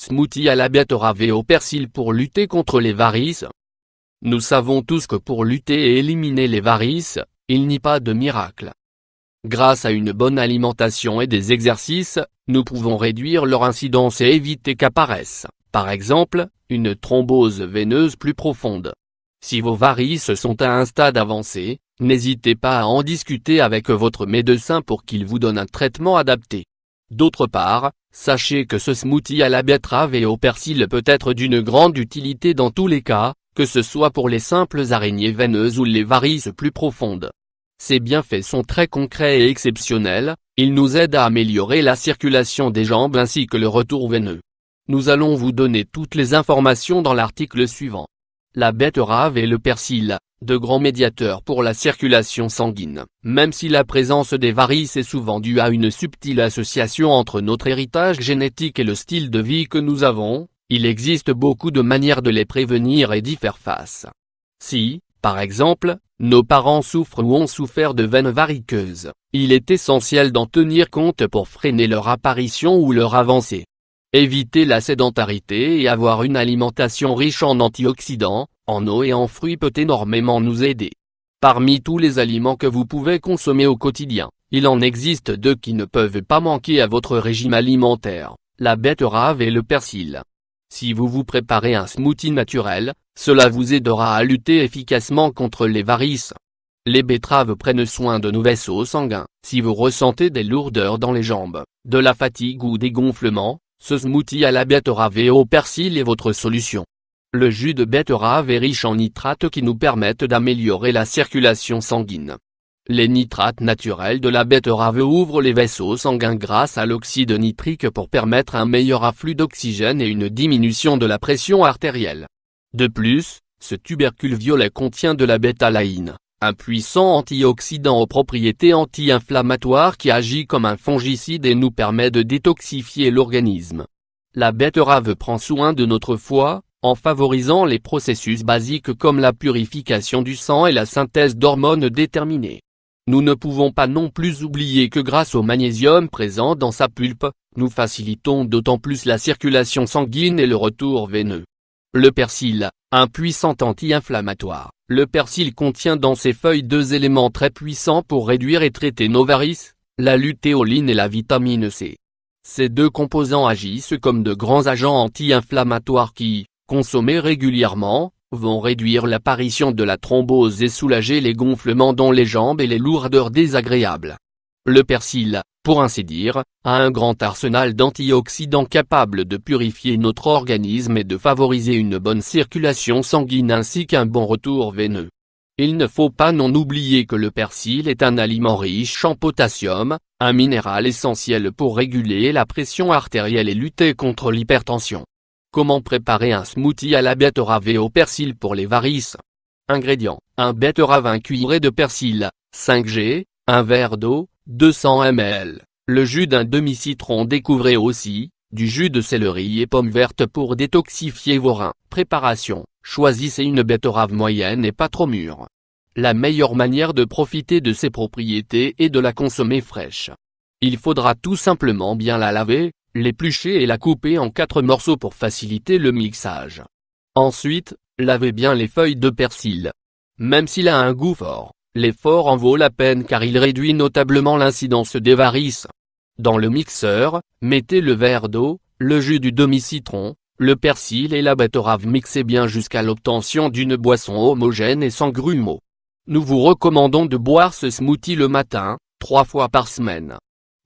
Smoothie à la betterave et au persil pour lutter contre les varices. Nous savons tous que pour lutter et éliminer les varices, il n'y a pas de miracle. Grâce à une bonne alimentation et des exercices, nous pouvons réduire leur incidence et éviter qu'apparaisse, par exemple, une thrombose veineuse plus profonde. Si vos varices sont à un stade avancé, n'hésitez pas à en discuter avec votre médecin pour qu'il vous donne un traitement adapté. D'autre part, sachez que ce smoothie à la betterave et au persil peut être d'une grande utilité dans tous les cas, que ce soit pour les simples araignées veineuses ou les varices plus profondes. Ces bienfaits sont très concrets et exceptionnels, ils nous aident à améliorer la circulation des jambes ainsi que le retour veineux. Nous allons vous donner toutes les informations dans l'article suivant. La betterave et le persil, de grands médiateurs pour la circulation sanguine. Même si la présence des varices est souvent due à une subtile association entre notre héritage génétique et le style de vie que nous avons, il existe beaucoup de manières de les prévenir et d'y faire face. Si, par exemple, nos parents souffrent ou ont souffert de veines variqueuses, il est essentiel d'en tenir compte pour freiner leur apparition ou leur avancée. Éviter la sédentarité et avoir une alimentation riche en antioxydants, en eau et en fruits peut énormément nous aider. Parmi tous les aliments que vous pouvez consommer au quotidien, il en existe deux qui ne peuvent pas manquer à votre régime alimentaire, la betterave et le persil. Si vous vous préparez un smoothie naturel, cela vous aidera à lutter efficacement contre les varices. Les betteraves prennent soin de nos vaisseaux sanguins. Si vous ressentez des lourdeurs dans les jambes, de la fatigue ou des gonflements, ce smoothie à la betterave et au persil est votre solution. Le jus de betterave est riche en nitrates qui nous permettent d'améliorer la circulation sanguine. Les nitrates naturels de la betterave ouvrent les vaisseaux sanguins grâce à l'oxyde nitrique pour permettre un meilleur afflux d'oxygène et une diminution de la pression artérielle. De plus, ce tubercule violet contient de la bétalaïne, un puissant antioxydant aux propriétés anti-inflammatoires qui agit comme un fongicide et nous permet de détoxifier l'organisme. La betterave prend soin de notre foie, en favorisant les processus basiques comme la purification du sang et la synthèse d'hormones déterminées. Nous ne pouvons pas non plus oublier que grâce au magnésium présent dans sa pulpe, nous facilitons d'autant plus la circulation sanguine et le retour veineux. Le persil, un puissant anti-inflammatoire. Le persil contient dans ses feuilles deux éléments très puissants pour réduire et traiter nos varices, la lutéoline et la vitamine C. Ces deux composants agissent comme de grands agents anti-inflammatoires qui, consommés régulièrement, vont réduire l'apparition de la thrombose et soulager les gonflements dans les jambes et les lourdeurs désagréables. Le persil, pour ainsi dire, a un grand arsenal d'antioxydants capables de purifier notre organisme et de favoriser une bonne circulation sanguine ainsi qu'un bon retour veineux. Il ne faut pas non oublier que le persil est un aliment riche en potassium, un minéral essentiel pour réguler la pression artérielle et lutter contre l'hypertension. Comment préparer un smoothie à la betterave et au persil pour les varices? Ingrédients: un betterave, un cuillerée de persil, 5g, un verre d'eau, 200 ml, le jus d'un demi-citron. Découvrez aussi, du jus de céleri et pommes vertes pour détoxifier vos reins. Préparation: choisissez une betterave moyenne et pas trop mûre. La meilleure manière de profiter de ses propriétés est de la consommer fraîche. Il faudra tout simplement bien la laver, l'éplucher et la couper en 4 morceaux pour faciliter le mixage. Ensuite, lavez bien les feuilles de persil. Même s'il a un goût fort, l'effort en vaut la peine car il réduit notablement l'incidence des varices. Dans le mixeur, mettez le verre d'eau, le jus du demi-citron, le persil et la betterave. Mixez bien jusqu'à l'obtention d'une boisson homogène et sans grumeaux. Nous vous recommandons de boire ce smoothie le matin, 3 fois par semaine.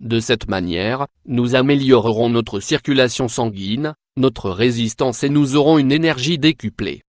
De cette manière, nous améliorerons notre circulation sanguine, notre résistance et nous aurons une énergie décuplée.